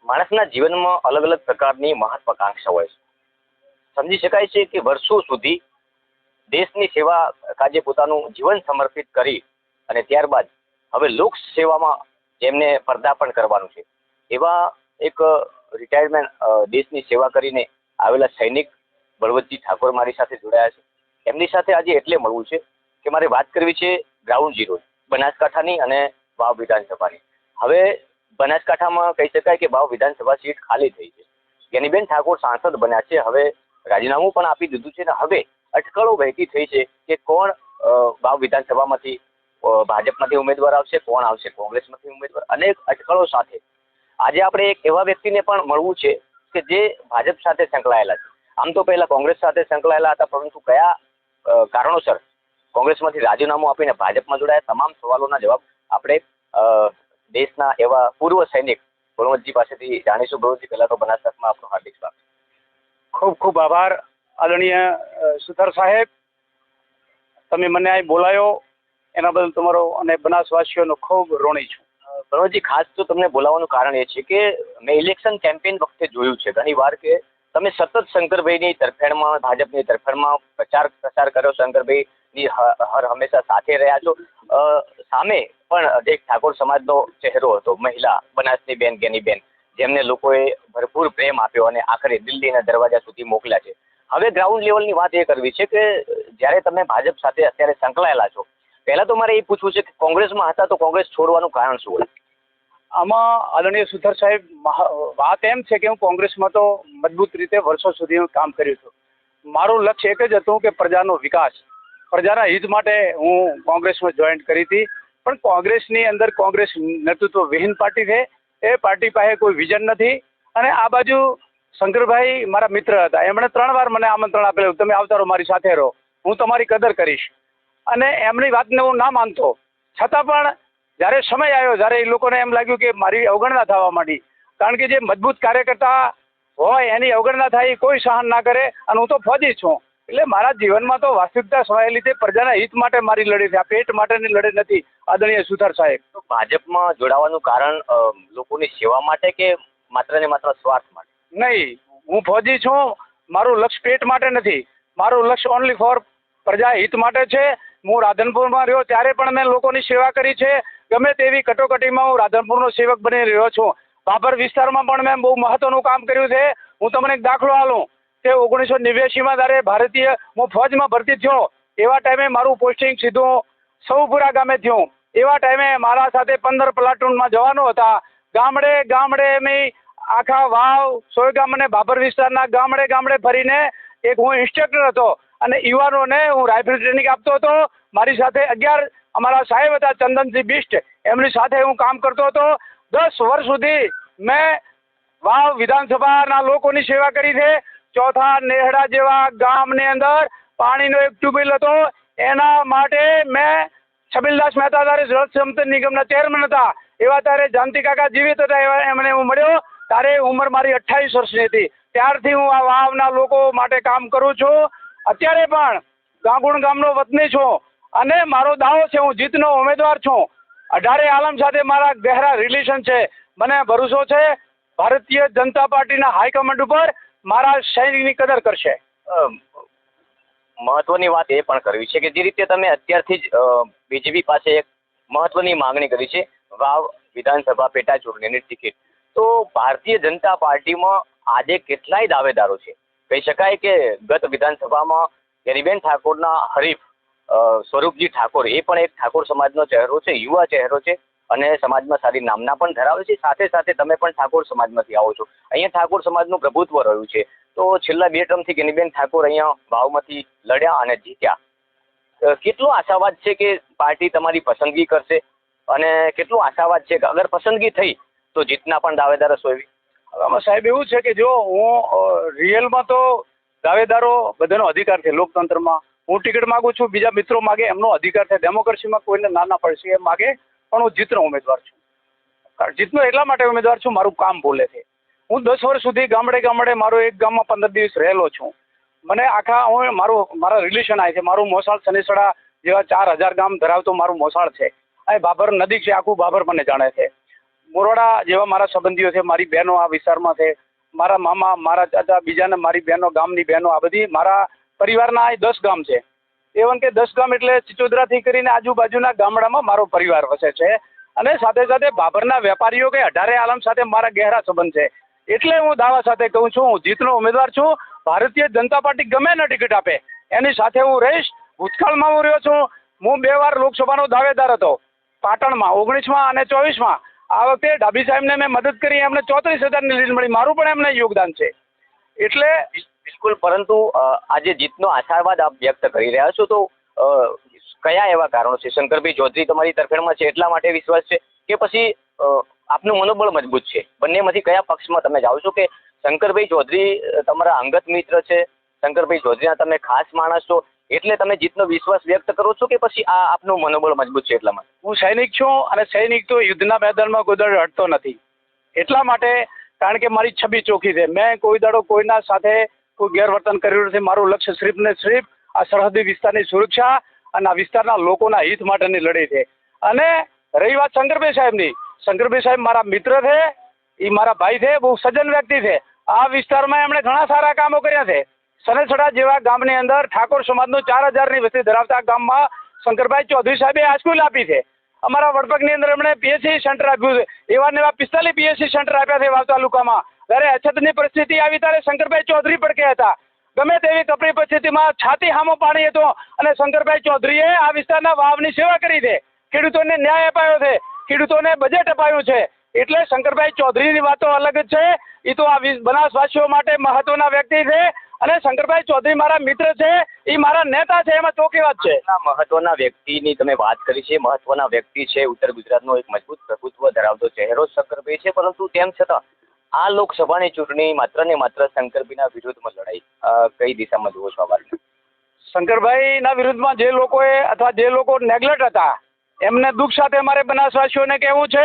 માણસના જીવનમાં અલગ અલગ પ્રકારની મહત્વાકાંક્ષા હોય છે. સમજી શકાય છે કે વર્ષો સુધી દેશની સેવા કાજે પોતાનું જીવન સમર્પિત કરી અને ત્યારબાદ હવે લોક સેવામાં જેમને પદાર્પણ કરવાનું છે એવા એક રિટાયરમેન્ટ દેશની સેવા કરીને આવેલા સૈનિક બળવંતજી ઠાકોર મારી સાથે જોડાયા છે. એમની સાથે આજે એટલે મળવું છે કે મારે વાત કરવી છે ગ્રાઉન્ડ ઝીરો બનાસકાંઠાની અને વાવ વિધાનસભાની. હવે બનાસકાંઠામાં કહી શકાય કે વાવ વિધાનસભા સીટ ખાલી થઈ છે. જ્ઞાનીબેન ઠાકોર સાંસદ બન્યા છે, હવે રાજીનામું પણ આપી દીધું છે ને હવે અટકળો વહેતી થઈ છે કે કોણ વાવ વિધાનસભામાંથી ભાજપમાંથી ઉમેદવાર આવશે, કોણ આવશે કોંગ્રેસમાંથી ઉમેદવાર. અનેક અટકળો સાથે આજે આપણે એક એવા વ્યક્તિને પણ મળવું છે કે જે ભાજપ સાથે સંકળાયેલા છે. આમ તો પહેલા કોંગ્રેસ સાથે સંકળાયેલા હતા, પરંતુ કયા કારણોસર કોંગ્રેસમાંથી રાજીનામું આપીને ભાજપમાં જોડાયા, તમામ સવાલોના જવાબ આપણે દેશના એવા પૂર્વ સૈનિક બળવંતજી પાસેથી જાણીશું. બળવંતજી, પહેલા તો બનાસકાંઠામાં આપનું હાર્દિક સ્વાગત. ખૂબ ખૂબ આભાર આદરણીય સુથાર સાહેબ, તમે મને અહીં બોલાયો એના બદલ તમારો અને બનાસવાસીઓનો ખૂબ ઋણી છું. બળવંતજી, ખાસ તો તમને બોલાવવાનું કારણ એ છે કે મેં ઇલેક્શન કેમ્પેઇન વખતે જોયું છે ઘણી વાર કે તમે સતત શંકરભાઈની તરફેણમાં, ભાજપની તરફેણમાં પ્રચાર કર્યો. શંકરભાઈની હર હંમેશા સાથે રહ્યા છો. સામે પણ એક ઠાકોર સમાજનો ચહેરો હતો, મહિલા બનાસની બેન જ્ઞાનીબેન, જેમને લોકોએ ભરપૂર પ્રેમ આપ્યો અને આખરે દિલ્હીના દરવાજા સુધી મોકલ્યા છે. હવે ગ્રાઉન્ડ લેવલની વાત એ કરવી છે કે જ્યારે તમે ભાજપ સાથે અત્યારે સંકળાયેલા છો, પહેલા તો મારે એ પૂછવું છે કે કોંગ્રેસમાં હતા તો કોંગ્રેસ છોડવાનું કારણ શું હોય? આમાં આદરણીય સુથાર સાહેબ, વાત એમ છે કે હું કોંગ્રેસમાં તો મજબૂત રીતે વર્ષો સુધી કામ કર્યું હતું. મારું લક્ષ્ય એક જ હતું કે પ્રજાનો વિકાસ, પ્રજાના હિત માટે હું કોંગ્રેસમાં જોઈન્ટ કરી હતી. પણ કોંગ્રેસની અંદર કોંગ્રેસ નેતૃત્વ વિહીન પાર્ટી છે, એ પાર્ટી પાસે કોઈ વિઝન નથી. અને આ બાજુ શંકરભાઈ મારા મિત્ર હતા, એમણે 3 વાર મને આમંત્રણ આપેલું, તમે આવતા રહો, મારી સાથે રહો, હું તમારી કદર કરીશ. અને એમની વાતને હું ના માનતો, છતાં પણ જ્યારે સમય આવ્યો, જ્યારે એ લોકોને એમ લાગ્યું કે મારી અવગણના થવા માંડી, કારણ કે જે મજબૂત કાર્યકર્તા હોય એની અવગણના થાય એ કોઈ સહન ના કરે. અને હું તો ફોજી છું, એટલે મારા જીવનમાં તો વાસ્તવિકતા સમાયેલી છે. પ્રજાના હિત માટે મારી લડાઈ છે, આ પેટ માટેની લડાઈ નથી આદરણીય સુથાર સાહેબ. તો ભાજપમાં જોડાવાનું કારણ લોકોની સેવા માટે કે માત્ર ને માત્ર સ્વાર્થ માટે? નહીં, હું ફોજી છું, મારું લક્ષ્ય પેટ માટે નથી, મારું લક્ષ્ય ઓનલી ફોર પ્રજા હિત માટે છે. હું રાધનપુરમાં રહ્યો ત્યારે પણ મેં લોકોની સેવા કરી છે. ગમે તેવી કટોકટીમાં હું રાધનપુરનો સેવક બની રહ્યો છું. બાબર વિસ્તારમાં પણ મેં બહુ મહત્વનું કામ કર્યું છે. હું તમને એક દાખલો આલું કે 1989માં જ્યારે ભારતીય હું ફોજમાં ભરતી થયો, એવા ટાઈમે મારું પોસ્ટિંગ સીધું સૌપુરા ગામે થયું. એવા ટાઈમે મારા સાથે 15 પ્લાટૂનમાં જવાનો હતા. ગામડે ગામડે મેં આખા વાવ, સોયગામ અને બાબર વિસ્તારના ગામડે ગામડે ફરીને એક હું ઇન્સ્ટ્રક્ટર હતો અને યુવાનોને હું રાઇફલ ટ્રેનિંગ આપતો હતો. મારી સાથે 11 અમારા સાહેબ હતા, ચંદનસિંહ બિસ્ટ, એમની સાથે હું કામ કરતો હતો. 10 વર્ષ સુધી મેં વાવ વિધાનસભાના લોકોની સેવા કરી છે. ચોથા નેહડા જેવા ગામની અંદર પાણીનો એક ટ્યુબવેલ હતો, એના માટે મેં છબીલદાસ મહેતા ત્યારે જળ સંપત્તિ નિગમના ચેરમેન હતા. એવા ત્યારે જાનતી કાકા જીવિત હતા, એવા એમને હું મળ્યો ત્યારે ઉંમર મારી 28 વર્ષની હતી. ત્યારથી હું આ વાવના લોકો માટે કામ કરું છું. અત્યારે પણ ગાંગુણ ગામનો વતની છું અને મારો દાવો છે, હું જીતનો ઉમેદવાર છું. 18 આલમ સાથે મારા ગહેરા રિલેશન છે. મને ભરોસો છે ભારતીય જનતા પાર્ટીના હાઈકમાન્ડ ઉપર મારા સૈનિકની કદર કરશે. મહત્વની વાત એ પણ કરવી છે કે જે રીતે તમે અત્યારથી જ બીજેપી પાસે એક મહત્વની માંગણી કરી છે, વાવ વિધાનસભા પેટા ચૂંટણીની ટિકિટ, તો ભારતીય જનતા પાર્ટીમાં આજે કેટલાય દાવેદારો છે. કહી શકાય કે ગત વિધાનસભામાં જ્ઞાનીબેન ઠાકોરના હરીફ સ્વરૂપજી ઠાકોર, એ પણ એક ઠાકોર સમાજનો ચહેરો છે, યુવા ચહેરો છે અને સમાજમાં સારી નામના પણ ધરાવે છે. સાથે સાથે તમે પણ ઠાકોર સમાજમાંથી આવો છો, અહીંયા ઠાકોર સમાજનું પ્રભુત્વ રહ્યું છે. તો છેલ્લા 2 ટર્મથી જ્ઞાનીબેન ઠાકોર અહીંયા વાવમાંથી લડ્યા અને જીત્યા. કેટલો આશાવાદ છે કે પાર્ટી તમારી પસંદગી કરશે અને કેટલો આશાવાદ છે કે અગર પસંદગી થઈ તો જીતના પણ દાવેદાર હશો એવી? આમાં સાહેબ એવું છે કે જો હું રિયલમાં તો દાવેદારો બધાનો અધિકાર છે લોકતંત્રમાં. હું ટિકિટ માગું છું, બીજા મિત્રો માગે, એમનો અધિકાર છે. ડેમોક્રેસીમાં કોઈને ના પડશે એ માગે, પણ હું જીતનો ઉમેદવાર છું. જીતનો એટલા માટે ઉમેદવાર છું, મારું કામ બોલે છે. હું 10 વર્ષ સુધી ગામડે ગામડે મારો એક ગામમાં 15 દિવસ રહેલો છું. મને આખા મારા રિલેશન આવે છે. મારું મોસાળ સનેસડા જેવા 4000 ગામ ધરાવતો મારું મોસાળ છે. અહીં બાબર નદી છે, આખું બાબર મને જાણે છે. મોરવાડા જેવા મારા સંબંધીઓ છે, મારી બહેનો આ વિસ્તારમાં છે, મારા મામા, મારા ચાચા, બીજાને મારી બહેનો, ગામની બહેનો, આ બધી મારા પરિવારના અહીં 10 ગામ છે. એવન કે 10 ગામ એટલે ચિચોદરાથી કરીને આજુબાજુના ગામડામાં મારો પરિવાર વસે છે. અને સાથે સાથે બાબરના વેપારીઓ કે 18 આલમ સાથે મારા ગહેરા સંબંધ છે. એટલે હું દાવા સાથે કહું છું, હું જીતનો ઉમેદવાર છું. ભારતીય જનતા પાર્ટી ગમે એને ટિકિટ આપે એની સાથે હું રહીશ. ભૂતકાળમાં હું રહ્યો છું. હું 2 વાર લોકસભાનો દાવેદાર હતો, પાટણમાં 19માં અને 24માં. આ વખતે ડાભી સાહેબને મેં મદદ કરી, એમને 34,000ની લીડ મળી. મારું પણ એમને યોગદાન છે. એટલે બિલકુલ, પરંતુ આજે જીતનો આશાવાદ આપ વ્યક્ત કરી રહ્યા છો, તો કયા એવા કારણો છે? શંકરભાઈ ચૌધરી તમારી તરફેણમાં છે એટલા માટે વિશ્વાસ છે, કે પછી આપનું મનોબળ મજબૂત છે? બંનેમાંથી કયા પક્ષમાં તમે જાઓ છો? કે શંકરભાઈ ચૌધરી તમારા અંગત મિત્ર છે, શંકરભાઈ ચૌધરીના તમે ખાસ માણસ છો એટલે તમે જીતનો વિશ્વાસ વ્યક્ત કરો છો, કે પછી આ આપનું મનોબળ મજબૂત છે એટલા માટે? હું સૈનિક છું, અને સૈનિક તો યુદ્ધના મેદાનમાં કોઈ દાડો હટતો નથી. એટલા માટે, કારણ કે મારી છબી ચોખ્ખી છે. મેં કોઈ દાડો કોઈના સાથે કોઈ ગેરવર્તન કર્યું નથી. મારું લક્ષ્ય સિર્ફ ને સિર્ફ આ સરહદી વિસ્તારની સુરક્ષા અને આ વિસ્તારના લોકોના હિત માટેની લડાઈ છે. અને રહી વાત શંકરભાઈ સાહેબની, શંકરભાઈ સાહેબ મારા મિત્ર છે, એ મારા ભાઈ છે, બહુ સજ્જન વ્યક્તિ છે. આ વિસ્તારમાં એમણે ઘણા સારા કામો કર્યા છે. સનેસડા જેવા ગામની અંદર ઠાકોર સમાજનું 4,000ની વસ્તી ધરાવતા ગામમાં શંકરભાઈ ચૌધરી સાહેબે હાઈસ્કૂલ આપી છે. અમારા વડપગની અંદર એમણે પીએચસી સેન્ટર આપ્યું છે. એવા ને એવા 45 પીએચસી સેન્ટર આપ્યા છે વાવ તાલુકામાં. જ્યારે અછતની પરિસ્થિતિ આવી ત્યારે શંકરભાઈ ચૌધરી પડકે હતા. ગમે તેવી કપરી પરિસ્થિતિમાં છાતી સામો પાણી હતો અને શંકરભાઈ ચૌધરીએ આ વિસ્તારના વાવની સેવા કરી છે. ખેડૂતોને ન્યાય અપાયો છે, ખેડૂતોને બજેટ અપાયું છે. એટલે શંકરભાઈ ચૌધરીની વાતો અલગ જ છે. એ તો આ બનાસવાસીઓ માટે મહત્વના વ્યક્તિ છે. અને શંકરભાઈ ચૌધરી મારા મિત્ર છે, એ મારા નેતા છે, એમાં ચોખ્ખી વાત છે. મહત્વના વ્યક્તિની તમે વાત કરી છે, મહત્વના વ્યક્તિ છે, ઉત્તર ગુજરાતનો એક મજબૂત પ્રભુત્વ ધરાવતો ચહેરો શંકરભાઈ છે, પરંતુ તેમ છતાં આ લોકસભાની ચૂંટણી માત્ર ને માત્ર શંકરભાઈના વિરુદ્ધમાં લડાઈ કઈ દિશામાં જુઓ છો? શંકરભાઈના વિરુદ્ધમાં જે લોકોએ અથવા જે લોકો નેગ્લેક્ટ હતા એમને દુઃખ સાથે મારે બનાસવાસીઓને કહેવું છે,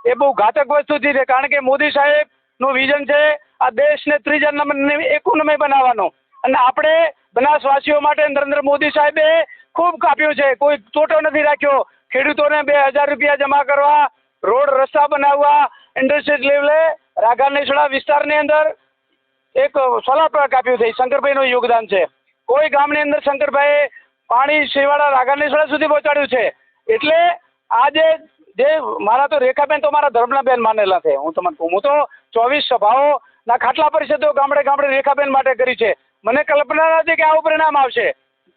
એ બહુ ઘાતક વસ્તુથી છે. કારણ કે મોદી સાહેબનું વિઝન છે આ દેશને ત્રીજા નંબરની ઇકોનોમી બનાવવાનો, અને આપણે બનાસવાસીઓ માટે નરેન્દ્ર મોદી સાહેબે ખૂબ કાપ્યું છે. કોઈ તોટો નથી રાખ્યો. ખેડૂતોને 2,000 રૂપિયા જમા કરવા, રોડ રસ્તા બનાવવા, ઇન્ડસ્ટ્રીયલ લેવલે રાઘાનેસડા વિસ્તારની અંદર એક સોલાર પ્લાન્ટ આપ્યું છે. શંકરભાઈનું યોગદાન છે. કોઈ ગામની અંદર શંકરભાઈએ પાણી શેવાડા રાઘાનેસડા સુધી પહોંચાડ્યું છે. એટલે આજે જે મારા તો રેખાબેન તો મારા ધર્મના બેન માનેલા છે. હું તમને કહું, હું તો 24 સભાઓના ખાટલા પરિષદો ગામડે ગામડે રેખાબેન માટે કરી છે. મને કલ્પના નથી કે આવું પરિણામ આવશે.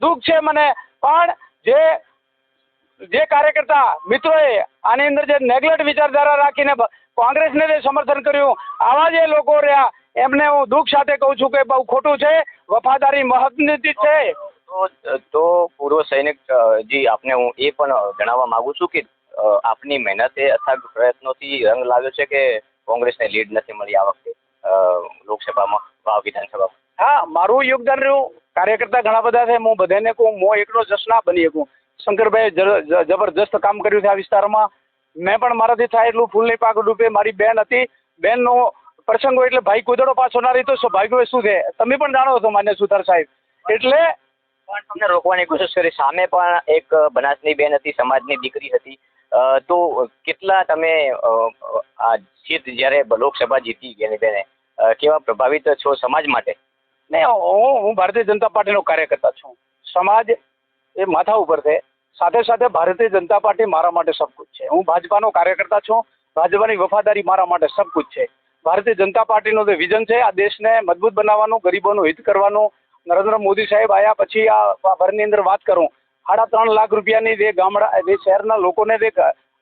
દુઃખ છે મને, પણ જે કાર્યકર્તા મિત્રોએ આની અંદર જે નેગ્લેક્ટ વિચારધારા રાખીને કોંગ્રેસને જે સમર્થન કર્યું, આવા જે લોકો રહ્યા એમને હું દુઃખ સાથે કહું છું કે બહુ ખોટું છે. વફાદારી મહત્વની છે. તો પૂર્વ સૈનિક જી, આપને હું એ પણ જણાવવા માંગુ છું કે આપની મહેનતે અથાગ પ્રયત્નોથી રંગ લાવ્યો છે કે કોંગ્રેસને લીડ નથી મળી આ વખતે લોકસભામાં, વાવ વિધાનસભામાં? હા, મારું યોગદાન રહ્યું. કાર્યકર્તા ઘણા બધા છે. હું બધાને કહું, હું એકલો જશ ના બની શકું. શંકરભાઈએ જબરજસ્ત કામ કર્યું છે આ વિસ્તારમાં. મેં પણ મારાથી થાય એટલું ફૂલની પાક રૂપે, મારી બેન હતી, બેનનો પ્રસંગ હોય એટલે ભાઈ કોદડો પાછો ના રહી તો સ્વાભાવિક શું છે, તમે પણ જાણો છો માન્ય સુથાર સાહેબ. એટલે પણ તમને રોકવાની કોશિશ કરી. સામે પણ એક બનાસની બેન હતી, સમાજની દીકરી હતી. તો કેટલા તમે આ જીત જ્યારે લોકસભા જીતી ગયા બેને, કેવા પ્રભાવિત છો સમાજ માટે? નહીં, હું ભારતીય જનતા પાર્ટીનો કાર્યકર્તા છું. સમાજ એ માથા ઉપર છે. સાથે સાથે ભારતીય જનતા પાર્ટી મારા માટે સબ કુછ છે. હું ભાજપાનો કાર્યકર્તા છું. ભાજપાની વફાદારી મારા માટે સબ કુછ છે. ભારતીય જનતા પાર્ટીનો જે વિઝન છે આ દેશને મજબૂત બનાવવાનું, ગરીબોનું હિત કરવાનું. નરેન્દ્ર મોદી સાહેબ આવ્યા પછી આ ભરની અંદર વાત કરું, 3.5 લાખ રૂપિયાની જે જે શહેરના લોકોને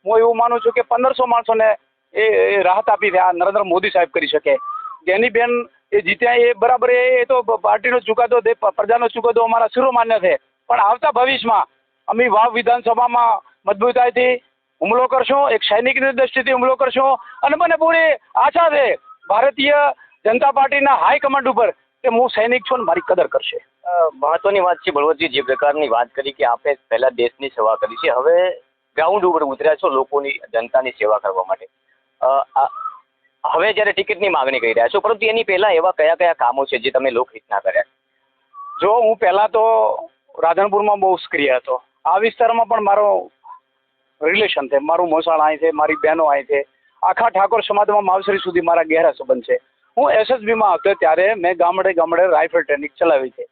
હું એવું માનું છું કે 1,500 માણસોને એ રાહત આપી છે આ નરેન્દ્ર મોદી સાહેબ કરી શકે. જેની બેન એ જીત્યા એ બરાબર, એ તો પાર્ટીનો ચુકાદો, પ્રજાનો ચુકાદો અમારા શિરોમાન્ય છે. પણ આવતા ભવિષ્યમાં અમે વાવ વિધાનસભામાં મજબૂતાઈથી હુમલો કરશું, એક સૈનિકની દ્રષ્ટિથી હુમલો કરશું. અને મને પૂરી આશા છે ભારતીય જનતા પાર્ટીના હાઈકમાન્ડ ઉપર કે હું સૈનિક છું ને મારી કદર કરશે. મહત્વની વાત છે બળવંતજી, જે પ્રકારની વાત કરી કે આપણે પહેલા દેશની સેવા કરી છે, હવે ગ્રાઉન્ડ ઉપર ઉતર્યા છો લોકોની, જનતાની સેવા કરવા માટે. હવે જ્યારે ટિકિટની માગણી કરી રહ્યા છો, પરંતુ એની પહેલા એવા કયા કયા કામો છે જે તમે લોકહિતના કર્યા? જો હું પહેલા તો રાધનપુરમાં બહુ સક્રિય હતો. આ વિસ્તારમાં પણ મારો રિલેશન છે. મારું મોસાળ અહીં છે, મારી બહેનો અહીં છે. આખા ઠાકોર સમાજમાં માવસરી સુધી મારા ગહેરા સંબંધ છે. હું એસએસબીમાં હતો ત્યારે મેં ગામડે ગામડે રાઇફલ ટ્રેનિંગ ચલાવી છે.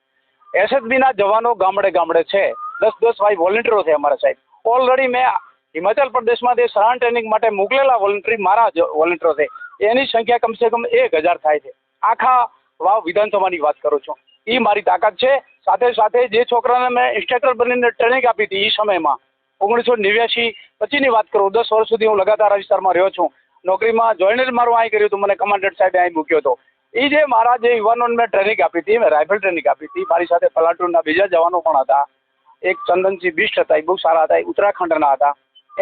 એસએસબીના જવાનો ગામડે ગામડે છે, 10-10 ભાઈ વોલેન્ટિયરો છે અમારા સાહેબ. ઓલરેડી મેં હિમાચલ પ્રદેશમાંથી સરાહન ટ્રેનિંગ માટે મોકલેલા વોલેન્ટરી મારા વોલેન્ટિયરો છે. એની સંખ્યા કમસે કમ 1000 થાય છે. આખા વાવ વિધાનસભાની વાત કરું છું. એ મારી તાકાત છે. સાથે સાથે જે છોકરાને મેં ઇન્સ્ટ્રક્ટર બનીને ટ્રેનિંગ આપી હતી એ સમયમાં 1989 પછીની વાત કરું, 10 વર્ષ સુધી હું લગાતાર આ વિસ્તારમાં રહ્યો છું. નોકરીમાં જોઈને જ મારું અહીં કર્યું હતું, મને કમાન્ડન્ટ સાહેબે અહીં મૂક્યો હતો. એ જે મારા જે યુવાનોને મેં ટ્રેનિંગ આપી હતી, મેં રાઇફલ ટ્રેનિંગ આપી હતી. મારી સાથે પ્લાટૂનના બીજા જવાનો પણ હતા. એક ચંદનસિંહ બિષ્ટ હતા, એ બહુ સારા હતા, એ ઉત્તરાખંડના હતા.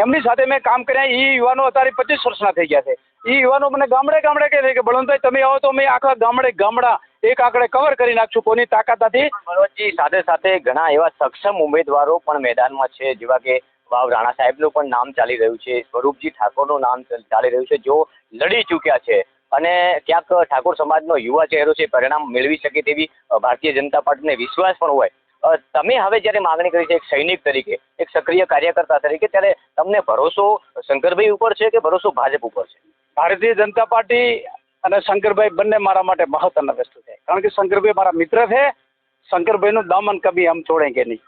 એમની સાથે મેં કામ કર્યા. એ યુવાનો અત્યારે 25 વર્ષના થઈ ગયા છે. એ યુવાનો મને ગામડે ગામડે કહે છે કે બળવંતભાઈ તમે આવો તો મેં આખા ગામડા એક આંકડે કવર કરી નાખશું. કોની તાકાત નથી. મનોજજી, સાથે સાથે ઘણા એવા સક્ષમ ઉમેદવારો પણ મેદાનમાં છે, જેવા કે વાવ રાણા સાહેબનું પણ નામ ચાલી રહ્યું છે, સ્વરૂપજી ઠાકોરનું નામ ચાલી રહ્યું છે, જો લડી ચૂક્યા છે અને ક્યાંક ઠાકોર સમાજનો યુવા ચહેરો છે, પરિણામ મેળવી શકે તેવી ભારતીય જનતા પાર્ટીને વિશ્વાસ પણ હોય. તમે હવે જ્યારે માગણી કરી છે એક સૈનિક તરીકે, એક સક્રિય કાર્યકર્તા તરીકે, ત્યારે તમને ભરોસો શંકરભાઈ ઉપર છે કે ભરોસો ભાજપ ઉપર છે? ભારતીય જનતા પાર્ટી અને શંકરભાઈ બંને મારા માટે મહત્વના વસ્તુ છે. કારણ કે શંકરભાઈ મારા મિત્ર છે. શંકરભાઈનું દામન કભી હમ છોડેંગે નહીં,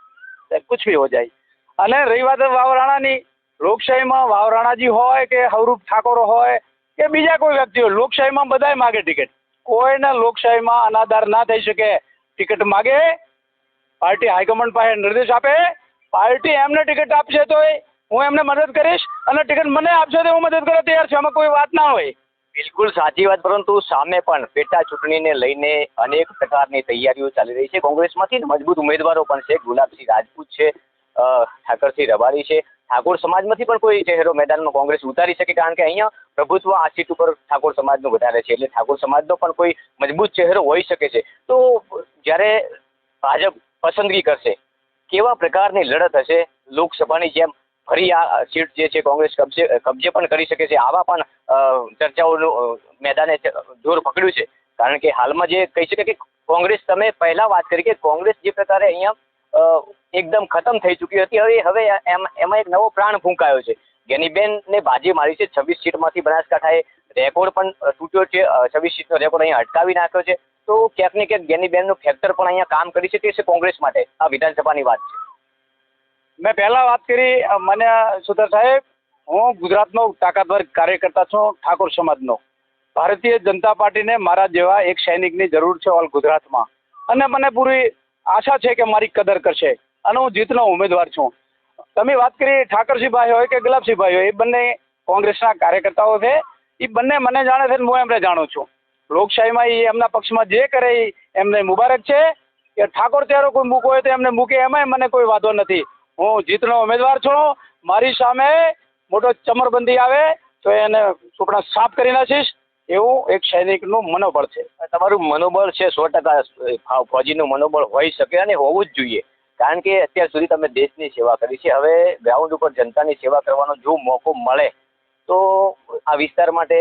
કુછ ભી હો જાય. અને રહી વાત વાવરાણાની, લોકશાહીમાં વાવરાણાજી હોય કે હવરૂપ ઠાકોર હોય કે બીજા કોઈ વ્યક્તિ હોય, લોકશાહીમાં બધાય માગે ટિકિટ. કોઈને લોકશાહીમાં અનાદાર ના થઈ શકે. ટિકિટ માગે, પાર્ટી હાઈકમાન્ડ પાસે નિર્દેશ આપે, પાર્ટી એમને ટિકિટ આપશે તો હું એમને મદદ કરીશ અને ટિકિટ મને આપશે તો હું મદદ કરવા તૈયાર છું. આમાં કોઈ વાત ના હોય. બિલકુલ સાચી વાત. પરંતુ સામે પણ પેટા ચૂંટણીને લઈને અનેક પ્રકારની તૈયારીઓ ચાલી રહી છે. કોંગ્રેસમાંથી મજબૂત ઉમેદવારો પણ છે. ગુલાબસિંહ રાજપૂત છે, ઠાકરસિંહ રબારી છે. ઠાકોર સમાજમાંથી પણ કોઈ ચહેરો મેદાનમાં કોંગ્રેસ ઉતારી શકે, કારણ કે અહીંયા પ્રભુત્વ આ સીટ ઉપર ઠાકોર સમાજનું વધારે છે, એટલે ઠાકોર સમાજનો પણ કોઈ મજબૂત ચહેરો હોઈ શકે છે. તો જ્યારે ભાજપ પસંદગી કરશે, કેવા પ્રકારની લડત હશે? લોકસભાની જેમ ફરી આ સીટ જે છે કોંગ્રેસ કબજે પણ કરી શકે છે, આવા પણ ચર્ચાઓનું મેદાને જોર પકડ્યું છે. કારણ કે હાલમાં જે કહી શકે કે કોંગ્રેસ, તમે પહેલા વાત કરી કે કોંગ્રેસ જે પ્રકારે અહીંયા એકદમ ખતમ થઈ ચૂકી હતી, હવે એમાં એક નવો પ્રાણ ફૂંકાયો છે. ગેનીબેનને બાજી મારી છે. 26 સીટમાંથી બનાસકાંઠાએ રેકોર્ડ પણ તૂટ્યો છે. 26 સીટનો રેકોર્ડ અહીંયા અટકાવી નાખ્યો છે. તો ક્યાંક ને ક્યાંક ગેનીબેનનું ફેક્ટર પણ અહીંયા કામ કરી શકે છે કોંગ્રેસ માટે. આ વિધાનસભાની વાત છે. મેં પહેલા વાત કરી, મને સુધર સાહેબ, હું ગુજરાતનો તાકાતવર કાર્યકર્તા છું, ઠાકોર સમાજનો. ભારતીય જનતા પાર્ટીને મારા જેવા એક સૈનિકની જરૂર છે ઓલ ગુજરાતમાં, અને મને પૂરી આશા છે કે મારી કદર કરશે અને હું જીતનો ઉમેદવાર છું. તમે વાત કરી ઠાકરસિંહભાઈ હોય કે ગુલાબસિંહભાઈ હોય, એ બંને કોંગ્રેસના કાર્યકર્તાઓ છે. એ બંને મને જાણે છે, હું એમને જાણું છું. લોકશાહીમાં એ એમના પક્ષમાં જે કરે એ એમને મુબારક છે. કે ઠાકોર ચહેરો કોઈ મૂકો હોય તો એમને મૂકે, એમાંય મને કોઈ વાંધો નથી. હું જીતનો ઉમેદવાર છું. મારી સામે મોટો ચમરબંધી આવે તો એને ચોપડા સાફ કરી નાખીશ, એવું એક સૈનિકનું મનોબળ છે. તમારું મનોબળ છે 100%. ફૌજીનું મનોબળ હોઈ શકે અને હોવું જ જોઈએ. કારણ કે અત્યાર સુધી તમે દેશની સેવા કરી છે. હવે ગ્રાઉન્ડ ઉપર જનતાની સેવા કરવાનો જો મોકો મળે તો આ વિસ્તાર માટે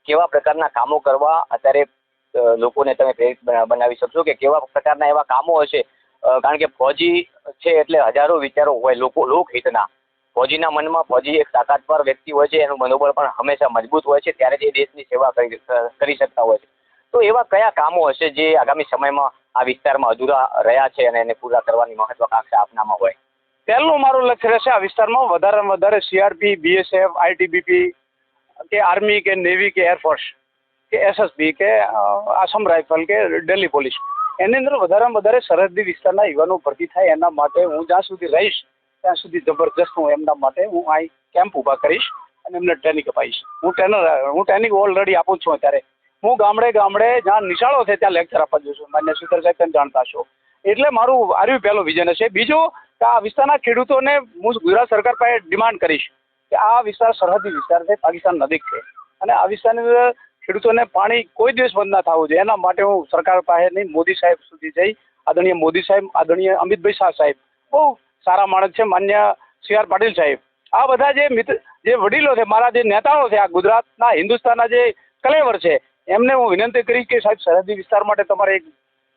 કેવા પ્રકારના કામો કરવા અત્યારે લોકોને તમે પ્રેરિત બનાવી શકશો, કે કેવા પ્રકારના એવા કામો હશે? કારણ કે ફૌજી છે એટલે હજારો વિચારો હોય લોકહિતના. ફૌજીના મનમાં, ફૌજી એક તાકાતવર વ્યક્તિ હોય છે, એનું મનોબળ પણ હંમેશા મજબૂત હોય છે, ત્યારે જ એ દેશની સેવા કરી શકતા હોય છે. તો એવા કયા કામો હશે જે આગામી સમયમાં આ વિસ્તારમાં અધૂરા રહ્યા છે અને એને પૂરા કરવાની મહત્વાકાંક્ષા આપનામાં હોય? પહેલું મારું લક્ષ્ય રહેશે આ વિસ્તારમાં વધારેમાં વધારે CRP, BSF, ITBP કે આર્મી કે નેવી કે એરફોર્સ કે SSB કે આસામ રાઇફલ કે દિલ્હી પોલીસ, એની અંદર વધારેમાં વધારે સરહદી વિસ્તારના યુવાનો ભરતી થાય. એના માટે હું જ્યાં સુધી રહીશ ત્યાં સુધી જબરજસ્ત હું એમના માટે હું અહીં કેમ્પ ઊભા કરીશ અને એમને ટ્રેનિંગ અપાઈશ. હું ટ્રેનિંગ ઓલરેડી આપું છું. અત્યારે હું ગામડે ગામડે જ્યાં નિશાળો છે ત્યાં લેક્ચર આપવા જઉં છું. માન્ય સુધર સાહેબ તમે જાણતા છો. એટલે મારું આર્યું પહેલું વિઝન હશે. બીજું કે આ વિસ્તારના ખેડૂતોને હું ગુજરાત સરકાર પાસે ડિમાન્ડ કરીશ કે આ વિસ્તાર સરહદી વિસ્તાર છે, પાકિસ્તાન નજીક છે, અને આ વિસ્તારની અંદર ખેડૂતોને પાણી કોઈ દિવસ બંધ ના થવું જોઈએ. એના માટે હું સરકાર પાસે નહીં, મોદી સાહેબ સુધી જઈ, આદરણીય મોદી સાહેબ, આદરણીય અમિતભાઈ શાહ સાહેબ બહુ સારા માણસ છે, માન્ય CR પાટીલ સાહેબ, આ બધા જે વડીલો છે, મારા જે નેતાઓ છે, આ ગુજરાતના હિન્દુસ્તાનના જે કલેવર છે, એમને હું વિનંતી કરીશ કે સાહેબ સરહદી વિસ્તાર માટે તમારે એક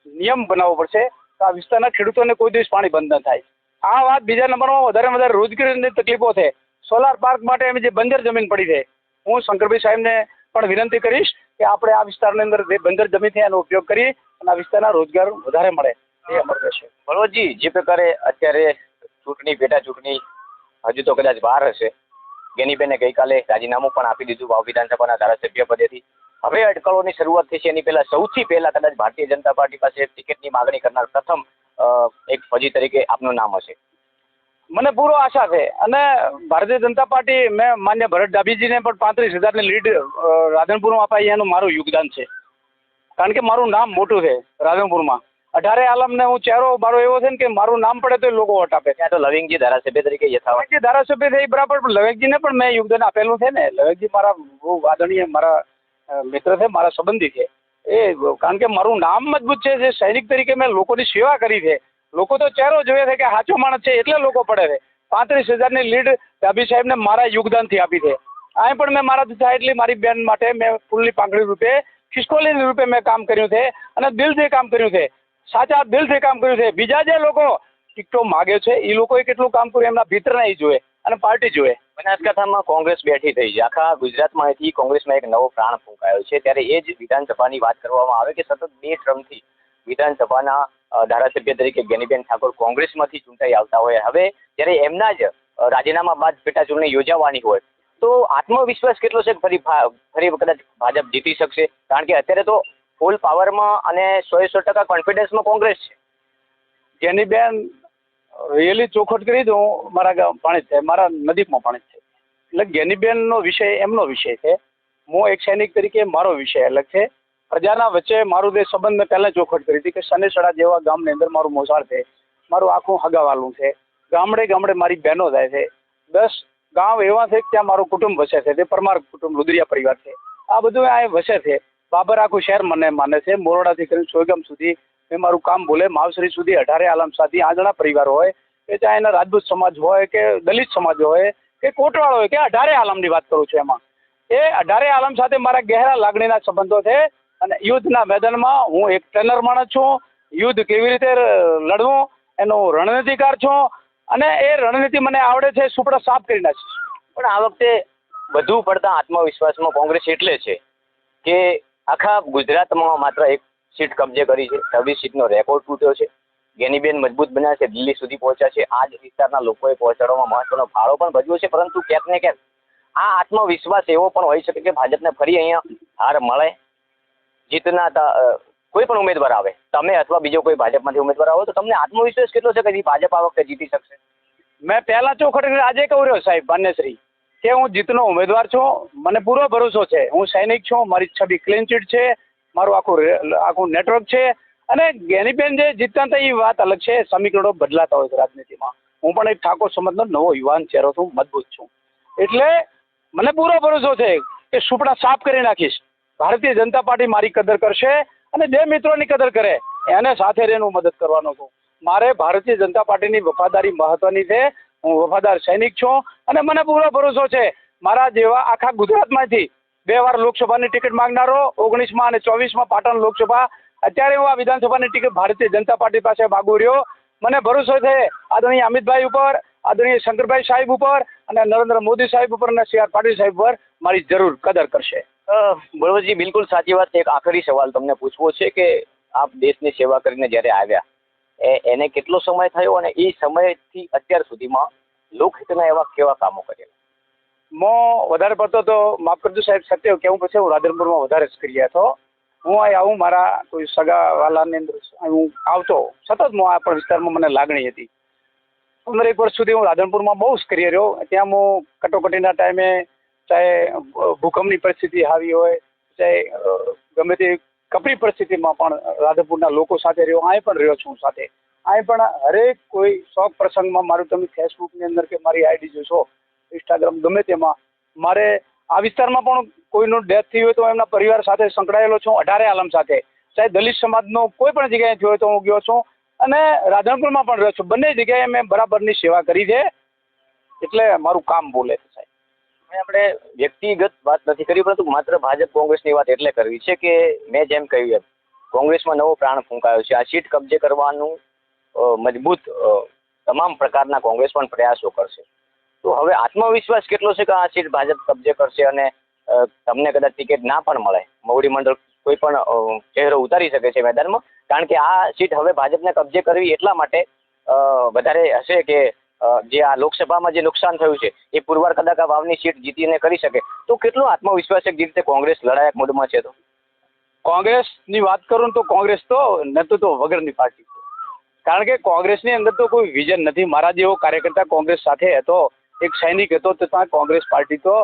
નિયમ બનાવવો પડશે કે આ વિસ્તારના ખેડૂતોને કોઈ દિવસ પાણી બંધ ન થાય. આ વાત. બીજા નંબરમાં વધારે રોજગારીની તકલીફો છે. સોલાર પાર્ક માટે એમ જે બંજર જમીન પડી છે હું શંકરભાઈ સાહેબને પણ વિનંતી કરીશ કે આપણે આ વિસ્તારની અંદર જે બંદર જમીન છે એનો ઉપયોગ કરી અને આ વિસ્તારના રોજગાર વધારે મળે એ અમર રહેશે. બળવંતજી, જે પ્રકારે અત્યારે ચૂંટણી, પેટા ચૂંટણી હજુ તો કદાચ બહાર હશે, ગેનીબેને ગઈકાલે રાજીનામું પણ આપી દીધું વાવ વિધાનસભાના ધારાસભ્ય પદેથી. હવે અટકળોની શરૂઆત થઈ છે. એની પહેલા સૌથી પહેલા કદાચ ભારતીય જનતા પાર્ટી પાસે ટિકિટની માગણી કરનાર પ્રથમ એક ફોજી તરીકે આપનું નામ હશે. મને પૂરો આશા છે અને ભારતીય જનતા પાર્ટી, મેં માન્ય ભરત ડાભીજીને પણ 35,000ની લીડ રાધનપુરમાં અપાઈ એનું મારું યોગદાન છે. કારણ કે મારું નામ મોટું છે રાધનપુરમાં. 18 આલમને હું ચહેરો મારો એવો છે ને કે મારું નામ પડે તો લોકો વોટ આપે. ત્યાં તો લવિંગજી ધારાસભ્ય તરીકે યથાવત. લવિંગજી ધારાસભ્ય છે એ બરાબર, પણ લવિંગજીને પણ મેં યોગદાન આપેલું છે ને. લવિંગજી મારા બહુ આદરણીય મારા મિત્ર છે, મારા સંબંધી છે. એ કારણ કે મારું નામ મજબૂત છે. જે સૈનિક તરીકે મેં લોકોની સેવા કરી છે. લોકો તો ચહેરો જોઈએ છે કે સાચો માણસ છે એટલે લોકો પડે છે. 35,000ની લીડ ડાભી સાહેબને મારા યોગદાનથી આપી છે. અહીં પણ મેં મારાથી થાય એટલી મારી બેન માટે મેં ફૂલની પાંખડી રૂપે, ખિસકોલી રૂપે મેં કામ કર્યું છે અને દિલથી કામ કર્યું છે. સાચા દિલથી કામ કર્યું છે. બીજા જે લોકો ટિકટો માગે છે એ લોકોએ કેટલું કામ કર્યું એમના ભીતરના એ જોવે અને પાર્ટી જોવે. બનાસકાંઠામાં કોંગ્રેસ બેઠી થઈ છે. આખા ગુજરાતમાંથી કોંગ્રેસમાં એક નવો પ્રાણ ફૂંકાયો છે. ત્યારે એ જ વિધાનસભાની વાત કરવામાં આવે કે સતત 2 ટર્મથી વિધાનસભાના ધારાસભ્ય તરીકે ગેનીબેન ઠાકોર કોંગ્રેસમાંથી ચૂંટાઈ આવતા હોય, હવે જ્યારે એમના જ રાજીનામા બાદ પેટા ચૂંટણી યોજાવાની હોય, તો આત્મવિશ્વાસ કેટલો છે કે ફરી કદાચ ભાજપ જીતી શકશે? કારણ કે અત્યારે તો ફૂલ પાવરમાં અને 100% કોન્ફિડન્સમાં કોંગ્રેસ છે. ગેનીબેન રિયલી ચોખવટ કરી દઉં, મારા ગામ પાણી છે, મારા નજીકમાં પાણી છે. એટલે ગેનીબેનનો વિષય એમનો વિષય છે. હું એક સૈનિક તરીકે મારો વિષય અલગ છે. પ્રજાના વચ્ચે મારું જે સંબંધ મેં પહેલાં ચોખવટ કરી હતી કે સનેસડા જેવા ગામની અંદર મારું મોસાળ છે, મારું આખું હગાવાલું છે. ગામડે ગામડે મારી બહેનો જાય છે. 10 ગામ એવા છે કે ત્યાં મારું કુટુંબ વસે છે. તે પરમાર કુટુંબ, લુદરિયા પરિવાર છે. આ બધું આ વસે છે. બાબર આખું શહેર મને માને છે. મોરડાથી કરીને સોયગામ સુધી મેં મારું કામ બોલે, માવસરી સુધી 18 આલમ સાથી આંજણા પરિવાર હોય કે ચાહે એના રાજપૂત સમાજ હોય કે દલિત સમાજ હોય કે કોટવાળ હોય કે 18 આલમની વાત કરું છું. એમાં એ 18 આલમ સાથે મારા ગહેરા લાગણીના સંબંધો છે. અને યુદ્ધના મેદાનમાં હું એક ટ્રેનર માણસ છું. યુદ્ધ કેવી રીતે લડવું એનો રણનીતિકાર છું અને એ રણનીતિ મને આવડે છે. સુપડા સાફ કરી નાખીશ. પણ આ વખતે વધુ પડતા આત્મવિશ્વાસમાં કોંગ્રેસ એટલે છે કે આખા ગુજરાતમાં માત્ર એક સીટ કબજે કરી છે. 26 સીટનો રેકોર્ડ તૂટ્યો છે. ગેનીબેન મજબૂત બન્યા છે, દિલ્હી સુધી પહોંચ્યા છે. આ જ વિસ્તારના લોકોએ પહોંચાડવામાં મહત્વનો ફાળો પણ ભજવ્યો છે. પરંતુ ક્યાંક ને ક્યાંક આ આત્મવિશ્વાસ એવો પણ હોઈ શકે કે ભાજપને ફરી અહીંયા હાર મળે. જીતના કોઈ પણ ઉમેદવાર આવે, તમે અથવા બીજો કોઈ ભાજપમાંથી ઉમેદવાર આવો, તો તમને આત્મવિશ્વાસ કેટલો છે કે ભાજપ આ વખતે જીતી શકશે? મેં પહેલા ચોખટ આજે કહું રહ્યો સાહેબ માન્યશ્રી કે હું જીતનો ઉમેદવાર છું. મને પૂરો ભરોસો છે. હું સૈનિક છું. મારી છબી ક્લીન ચીટ છે. મારું આખું નેટવર્ક છે. અને ગેનીબેન જે જીતતા હતા એ વાત અલગ છે. સમીકરણો બદલાતા હોય છે રાજનીતિમાં. હું પણ એક ઠાકોર સમાજનો નવો યુવાન ચહેરો છું, મજબૂત છું. એટલે મને પૂરો ભરોસો છે કે સુપડા સાફ કરી નાખીશ. ભારતીય જનતા પાર્ટી મારી કદર કરશે અને જે મિત્રોની કદર કરે એને સાથે રહીને હું મદદ કરવાનો છું. મારે ભારતીય જનતા પાર્ટીની વફાદારી મહત્વની છે. હું વફાદાર સૈનિક છું અને મને પૂરો ભરોસો છે મારા જેવા આખા ગુજરાતમાંથી 2 વાર લોકસભાની ટિકિટ માંગનારો, 19માં અને 24માં પાટણ લોકસભા, અત્યારે હું આ વિધાનસભાની ટિકિટ ભારતીય જનતા પાર્ટી પાસે માગું રહ્યો. મને ભરોસો છે આદરણીય અમિતભાઈ ઉપર, આદરણીય શંકરભાઈ સાહેબ ઉપર અને નરેન્દ્ર મોદી સાહેબ ઉપર અને CR પાટીલ સાહેબ ઉપર મારી જરૂર કદર કરશે. બળવંતજી, બિલકુલ સાચી વાત. એક આખરી સવાલ તમને પૂછવો છે કે આપ દેશની સેવા કરીને જ્યારે આવ્યા એને કેટલો સમય થયો અને એ સમયથી અત્યાર સુધીમાં લોકહિતના એવા કેવા કામો કરેલા? વધારે પડતો તો માફ કરજો સાહેબ, સત્ય કેવું પછી હું રાધનપુરમાં વધારે જ કર્યા હતો. હું અહીં આવું મારા કોઈ સગાવાલાની અંદર હું આવતો સતત. હું આ પણ વિસ્તારમાં મને લાગણી હતી. 15 વર્ષ સુધી હું રાધનપુરમાં બહુ જ કરી રહ્યો. ત્યાં હું કટોકટીના ટાઈમે ચાહે ભૂકંપની પરિસ્થિતિ આવી હોય, ચાહે ગમે તે કપરી પરિસ્થિતિમાં પણ રાધનપુરના લોકો સાથે રહ્યો. અહીં પણ રહ્યો છું સાથે. અહીં પણ હરેક કોઈ શોખ પ્રસંગમાં મારું તમે ફેસબુકની અંદર કે મારી આઈડી જોશો, ઇન્સ્ટાગ્રામ, ગમે તેમાં મારે આ વિસ્તારમાં પણ કોઈનું ડેથ થઈ હોય તો એમના પરિવાર સાથે સંકળાયેલો છું. 18 આલમ સાથે, ચાહે દલિત સમાજનો કોઈ પણ જગ્યાએ થયો હોય તો હું ગયો છું અને રાધનપુરમાં પણ રહ્યો છું. બંને જગ્યાએ મેં બરાબરની સેવા કરી છે. એટલે મારું કામ બોલે છે સાહેબ. આપણે વ્યક્તિગત વાત નથી કરી, પરંતુ માત્ર ભાજપ કોંગ્રેસની વાત એટલે કરવી છે કે મેં જેમ કહ્યું એમ કોંગ્રેસમાં નવો પ્રાણ ફૂંકાયો છે. આ સીટ કબજે કરવાનું મજબૂત તમામ પ્રકારના કોંગ્રેસ પણ પ્રયાસો કરશે. તો હવે આત્મવિશ્વાસ કેટલો છે કે આ સીટ ભાજપ કબજે કરશે અને તમને કદાચ ટિકિટ ના પણ મળે, મોવડી મંડળ કોઈ પણ ચહેરો ઉતારી શકે છે મેદાનમાં, કારણ કે આ સીટ હવે ભાજપને કબજે કરવી એટલા માટે વધારે હશે કે જે આ લોકસભામાં જે નુકસાન થયું છે એ પુરવાર કદાચ આ વાવની સીટ જીતીને કરી શકે. તો કેટલો આત્મવિશ્વાસ છે જે રીતે કોંગ્રેસ લડાયક મોડમાં છે? તો કોંગ્રેસની વાત કરું તો કોંગ્રેસ તો નેતૃત્વ વગરની પાર્ટી છે, કારણ કે કોંગ્રેસની અંદર તો કોઈ વિઝન નથી. મારા જેવો કાર્યકર્તા કોંગ્રેસ સાથે હતો, એક સૈનિક હતો, તથા કોંગ્રેસ પાર્ટી તો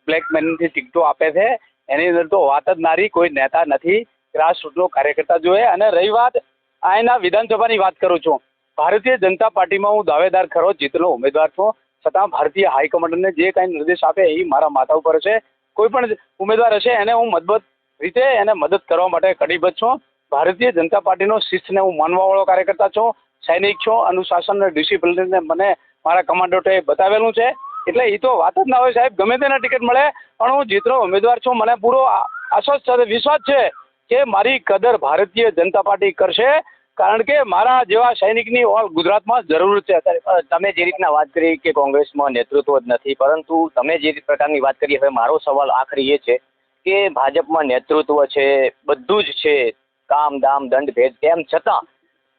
બ્લેકમેનથી ટિકિટો આપે છે, એની અંદર તો વાત જ નારી, કોઈ નેતા નથી, ગ્રાસરૂટનો કાર્યકર્તા જોઈએ. અને રહી વાત અહીંના વિધાનસભાની વાત કરું છું, ભારતીય જનતા પાર્ટીમાં હું દાવેદાર ખરો, જીતનો ઉમેદવાર છું, છતાં ભારતીય હાઈકમાન્ડને જે કાંઈ નિર્દેશ આપે એ મારા માથા ઉપર છે. કોઈ પણ ઉમેદવાર હશે એને હું મજબૂત રીતે એને મદદ કરવા માટે કટિબદ્ધ છું. ભારતીય જનતા પાર્ટીનો શિસ્તને હું માનવાવાળો કાર્યકર્તા છું, સૈનિક છું, અનુશાસન અને ડિસિપ્લિનને મને મારા કમાન્ડોએ બતાવેલું છે. એટલે એ તો વાત જ ના હોય સાહેબ, ગમે તેને ટિકિટ મળે, પણ હું જીતનો ઉમેદવાર છું. મને પૂરો આશ્વાસ સાથે વિશ્વાસ છે કે મારી કદર ભારતીય જનતા પાર્ટી કરશે, કારણ કે મારા જેવા સૈનિકની ગુજરાતમાં જરૂર છે અત્યારે. તમે જે રીતના વાત કરી કે કોંગ્રેસમાં નેતૃત્વ જ નથી, પરંતુ તમે જે પ્રકારની વાત કરી, હવે મારો સવાલ આખરી એ છે કે ભાજપમાં નેતૃત્વ છે, બધું જ છે, કામ દામ દંડ ભેદ, તેમ છતાં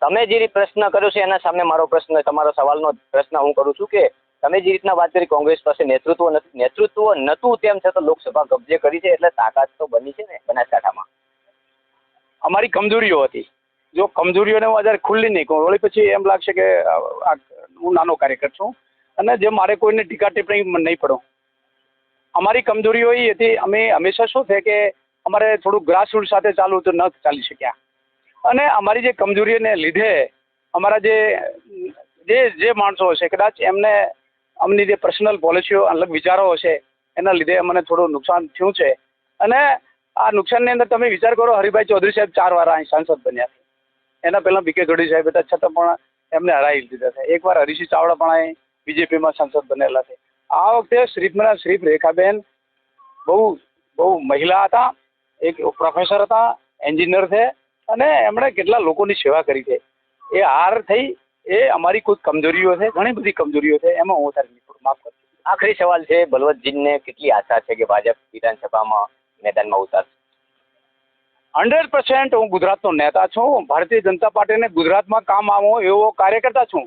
તમે જે રીતે પ્રશ્ન કર્યો છે એના સામે મારો પ્રશ્ન, તમારો સવાલનો પ્રશ્ન હું કરું છું કે તમે જે રીતના વાત કરી કોંગ્રેસ પાસે નેતૃત્વ નથી, નેતૃત્વ નહોતું તેમ છતાં લોકસભા કબજે કરી છે, એટલે તાકાત તો બની છે ને બનાસકાંઠામાં. અમારી કમજોરીઓ હતી, જો કમજોરીઓને હું અત્યારે ખુલ્લી નહીં કહું, વળી પછી એમ લાગશે કે હું નાનો કાર્યકર છું અને જે મારે કોઈને ટીકા ટિપ્પણી નહીં પડો. અમારી કમજોરીઓ એ હતી, અમે હંમેશા શું છે કે અમારે થોડું ગ્રાસરૂટ સાથે ચાલવું તો ન ચાલી શક્યા, અને અમારી જે કમજોરીઓને લીધે અમારા જે માણસો હશે કદાચ એમને અમની જે પર્સનલ પોલિસીઓ અલગ વિચારો હશે એના લીધે અમને થોડું નુકસાન થયું છે. અને આ નુકસાનની અંદર તમે વિચાર કરો, હરિભાઈ ચૌધરી સાહેબ 4 વાર અહીં સાંસદ બન્યા છે, એના પહેલાં બીકે ગઢવી સાહેબ હતા, છતાં પણ એમને હરાવી દીધા છે. એકવાર હરીસિંહ ચાવડા પણ અહીં બીજેપીમાં સાંસદ બનેલા છે. આ વખતે શ્રીફ રેખાબેન બહુ મહિલા હતા, એક પ્રોફેસર હતા, એન્જિનિયર છે, અને એમણે કેટલા લોકોની સેવા કરી છે. એ હાર થઈ એ અમારી કોઈ કમજોરીઓ છે, ઘણી બધી કમજોરીઓ છે, એમાં હું તારી નહીં પડું, માફ કરજો. આખરી સવાલ છે, બલવંતજીને કેટલી આશા છે કે ભાજપ વિધાનસભામાં મેદાનમાં ઉતારશે? 100% હું ગુજરાતનો નેતા છું, ભારતીય જનતા પાર્ટીને ગુજરાતમાં કામ આવો એવો કાર્યકર્તા છું.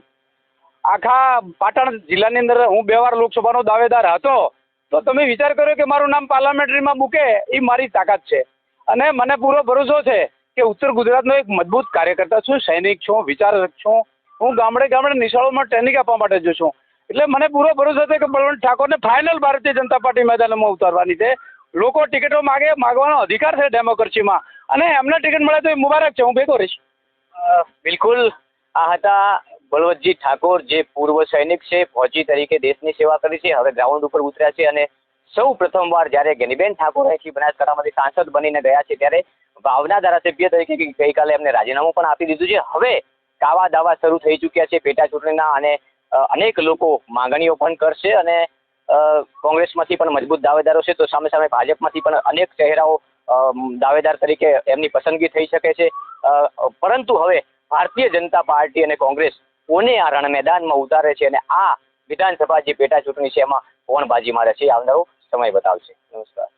આખા પાટણ જિલ્લાની અંદર હું 2 વાર લોકસભાનો દાવેદાર હતો, તો તમે વિચાર કર્યો કે મારું નામ પાર્લામેન્ટરીમાં મૂકે, એ મારી તાકાત છે. અને મને પૂરો ભરોસો છે કે ઉત્તર ગુજરાતનો એક મજબૂત કાર્યકર્તા છું, સૈનિક છું, વિચારક છું. હું ગામડે નિશાળોમાં ટ્રેનિંગ આપવા માટે જ છું. એટલે મને પૂરો ભરોસો છે કે બળવંત ઠાકોરને ફાઇનલ ભારતીય જનતા પાર્ટી મેદાનમાં ઉતારવાની છે. લોકો ટિકિટો માગવાનો અધિકાર છે ડેમોક્રેસીમાં, અને એમને ટિકિટ મળે તો એ મુબારક છે, હું ભેગો રહીશ. બિલકુલ. આ હતા બળવંતજી ઠાકોર, જે પૂર્વ સૈનિક છે, ફૌજી તરીકે દેશની સેવા કરી છે, હવે ગ્રાઉન્ડ ઉપર ઉતર્યા છે. અને સૌ પ્રથમવાર જ્યારે ગેનીબેન ઠાકોર અહીંથી બનાસકાંઠામાંથી સાંસદ બનીને ગયા છે, ત્યારે વાવના ધારાસભ્ય તરીકે ગઈકાલે એમને રાજીનામું પણ આપી દીધું છે. હવે કાવા દાવા શરૂ થઈ ચૂક્યા છે પેટા ચૂંટણીના, અને અનેક લોકો માંગણીઓ પણ કરશે, અને કોંગ્રેસમાંથી પણ મજબૂત દાવેદારો છે, તો સામે સામે ભાજપમાંથી પણ અનેક ચહેરાઓ દાવેદાર તરીકે એમની પસંદગી થઈ શકે છે. પરંતુ હવે ભારતીય જનતા પાર્ટી અને કોંગ્રેસ કોને આ રણ મેદાનમાં ઉતારે છે, અને આ વિધાનસભા જે પેટા ચૂંટણી છે એમાં કોણ બાજી મારે છે, આવનારો સમય બતાવશે. નમસ્કાર.